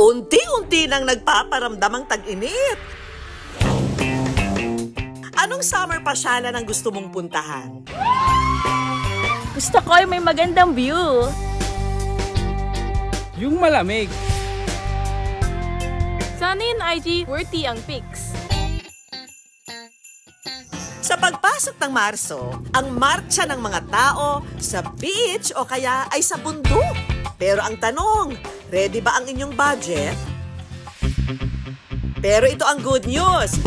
Unti-unti nang nagpaparamdam ang tag-init. Anong summer pasyalan ang gusto mong puntahan? Gusto ko ay may magandang view. Yung malamig. Sana yung IG worthy ang pics. Sa pagpasok ng Marso, ang marcha ng mga tao sa beach o kaya ay sa bundok. Pero ang tanong, ready ba ang inyong budget? Pero ito ang good news.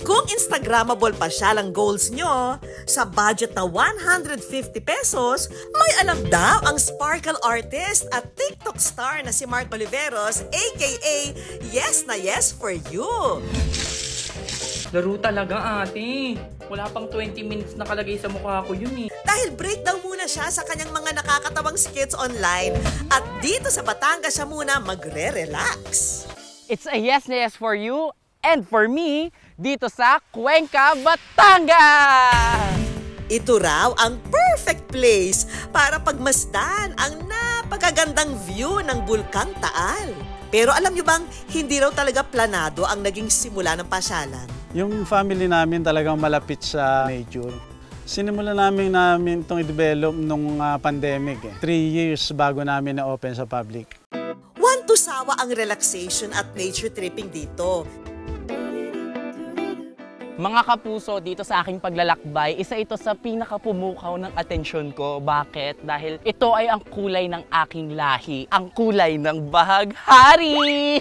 Kung Instagrammable pa siya lang goals nyo, sa budget na 150 pesos, may alam daw ang sparkle artist at TikTok star na si Mark Oliveros, aka Yes na Yes for You. Laro talaga, ate. Wala pang 20 minutes nakalagay sa mukha ko yun eh. Dahil breakdown muna siya sa kanyang mga nakakatawang skits online at dito sa Batangas siya muna magre-relax. It's a yes na yes for you and for me dito sa Cuenca, Batangas! Ito raw ang perfect place para pagmasdan ang napakagandang view ng Bulkang Taal. Pero alam nyo bang hindi raw talaga planado ang naging simula ng pasyalan? Yung family namin talagang malapit sa nature. Sinimulan namin itong i-develop nung pandemic. 3 years bago namin na-open sa public. Want to sawa ang relaxation at nature tripping dito. Mga kapuso, dito sa aking paglalakbay, isa ito sa pinakapumukaw ng atensyon ko. Bakit? Dahil ito ay ang kulay ng aking lahi. Ang kulay ng bahaghari!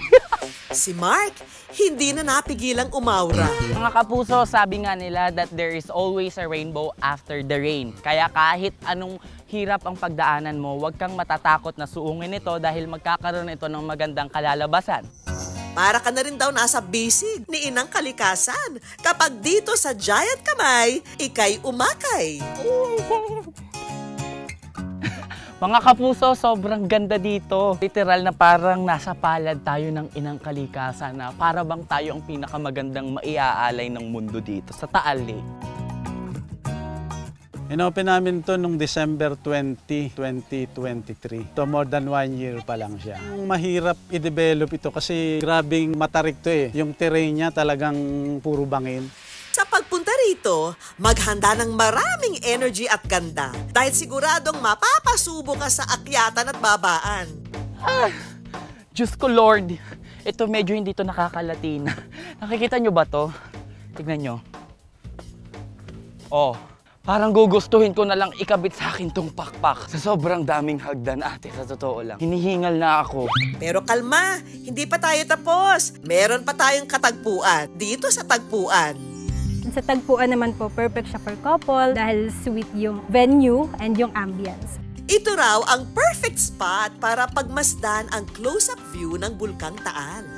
Si Mark, hindi na napigilang umaura. Mga kapuso, sabi nga nila that there is always a rainbow after the rain. Kaya kahit anong hirap ang pagdaanan mo, huwag kang matatakot na suungin ito dahil magkakaroon ito ng magandang kalalabasan. Para ka na rin daw nasa bisig ni Inang Kalikasan kapag dito sa Giant Kamay, ikay umakay. Mga kapuso, sobrang ganda dito. Literal na parang nasa palad tayo ng Inang Kalikasan na para bang tayo ang pinakamagandang maiaalay ng mundo dito sa Taal Lake. Inopen namin to nung December 20, 2023. So more than 1 year pa lang siya. Mahirap i-develop ito kasi grabing matarik to eh. Yung terrain niya talagang puro bangin. Sa pagpunta rito, maghanda ng maraming energy at ganda dahil siguradong mapapasubo ka sa akyatan at babaan. Diyos ko Lord, ito medyo hindi to nakakalatina. Nakikita nyo ba to? Tignan nyo. Oh. Parang gugustuhin ko na lang ikabit sa akin tong pakpak. Sa sobrang daming hagdan, ate, sa totoo lang. Hinihingal na ako. Pero kalma, hindi pa tayo tapos. Meron pa tayong katagpuan dito sa tagpuan. Sa tagpuan naman po, perfect siya for couple dahil sweet yung venue and yung ambience. Ito raw ang perfect spot para pagmasdan ang close-up view ng Bulkang Taal.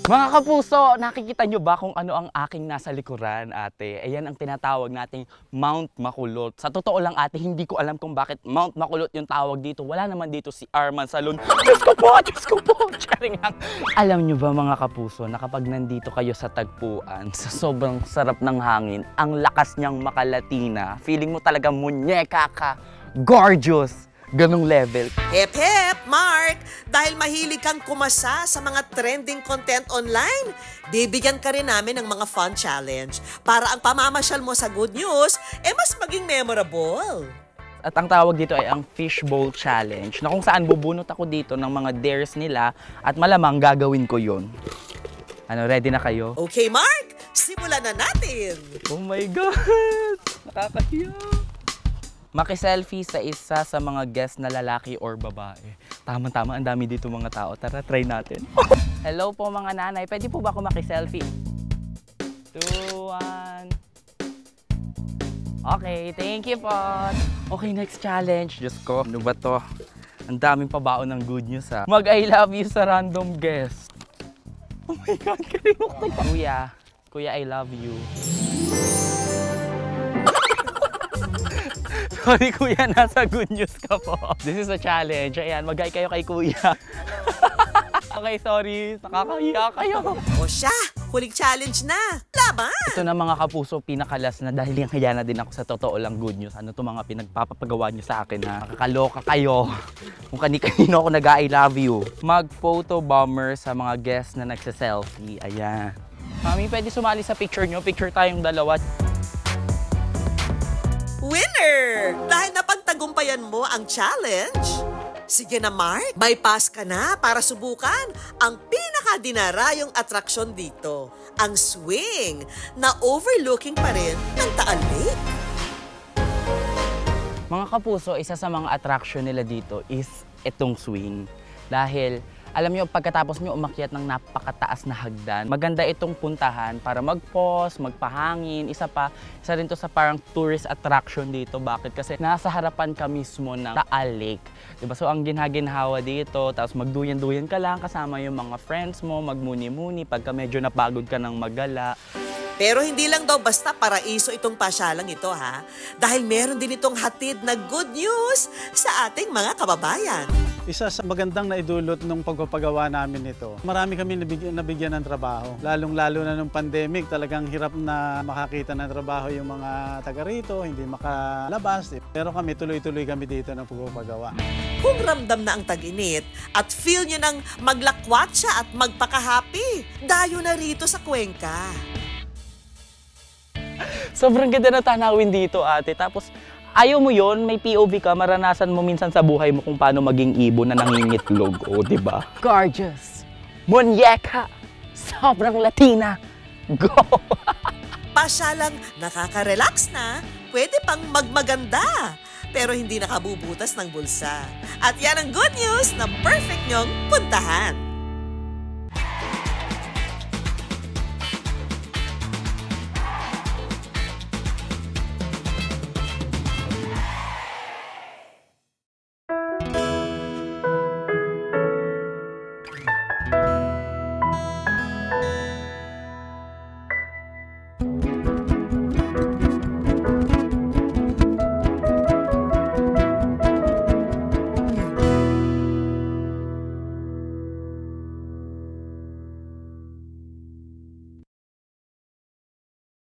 Mga kapuso, nakikita nyo ba kung ano ang aking nasa likuran, ate? Ayan ang tinatawag nating Mount Makulot. Sa totoo lang, ate, hindi ko alam kung bakit Mount Makulot yung tawag dito. Wala naman dito si Arman Salon. Diyos ko po! Diyos ko po! Charing lang. Alam nyo ba mga kapuso, na kapag nandito kayo sa tagpuan, sa sobrang sarap ng hangin, ang lakas niyang makalatina, feeling mo talaga munyeka ka, gorgeous! Ganong level. Hep hep, Mark! Dahil mahilig kang kumasa sa mga trending content online, bibigyan ka rin namin ng mga fun challenge para ang pamamasyal mo sa good news mas maging memorable. At ang tawag dito ay ang Fishbowl Challenge, na kung saan bubunot ako dito ng mga dares nila at malamang gagawin ko yon. Ano, ready na kayo? Okay, Mark! Simulan na natin! Oh my God! Nakakahiya! Maki-selfie sa isa sa mga guest na lalaki or babae. Tama-tama, ang dami dito mga tao. Tara, try natin. Hello po mga nanay, pwede po ba ako maki-selfie? 2, 1. Okay, thank you po. Okay, next challenge. Diyos ko, ano ba to? Ang daming pabaon ng good news ha. Mag-I love you sa random guest. Oh my God, kalimok na. Kuya, I love you. Sorry kuya, nasa good news ka po. This is a challenge. Ayan, mag-hi kayo kay kuya. Okay, sorry. Nakakahiya kayo. O siya, huling challenge na. Laban! Ito na mga kapuso, pinakalas na dahil yung kaya na din ako sa totoo lang good news. Ano to mga pinagpapagawa nyo sa akin ha? Nakakaloka kayo. Kung kani-kanino ako nag-I love you. Mag-photo bomber sa mga guests na nagsa-selfie. Ayan. Mami, pwede sumali sa picture nyo. Picture tayong dalawa. Winner! Dahil napagtagumpayan mo ang challenge, sige na Mark, may pass ka na para subukan ang pinakadinarayong atraksyon dito, ang swing na overlooking pa rin ng Taal Lake. Mga kapuso, isa sa mga attraction nila dito is itong swing. Dahil alam nyo, pagkatapos nyo umakyat ng napakataas na hagdan, maganda itong puntahan para mag-pause, magpahangin. Isa rin to sa parang tourist attraction dito. Bakit? Kasi nasa harapan ka mismo ng Taal Lake. Diba? So ang ginhawa dito, tapos magduyan-duyan ka lang kasama yung mga friends mo, magmuni-muni pagka medyo napagod ka ng magala. Pero hindi lang daw basta paraiso itong pasyalang ito ha. Dahil meron din itong hatid na good news sa ating mga kababayan. Isa sa magandang naidulot nung pagpapagawa namin ito, marami kami nabigyan ng trabaho. Lalong-lalo na nung pandemic, talagang hirap na makakita ng trabaho yung mga taga rito, hindi makalabas. Pero kami, tuloy-tuloy kami dito ng pagpapagawa. Kung ramdam na ang tag-init at feel nyo ng maglakwatsa at magpaka-happy, dayo na rito sa Cuenca. Sobrang ganda na tanawin dito, ate. Tapos, ayaw mo yon, may POV ka, maranasan mo minsan sa buhay mo kung paano maging ibon na nangingitlog. O, diba? Gorgeous! Muñeca! Sobrang Latina! Go! Pasyalang nakaka-relax na, pwede pang magmaganda. Pero hindi nakabubutas ng bulsa. At yan ang good news na perfect nyong puntahan.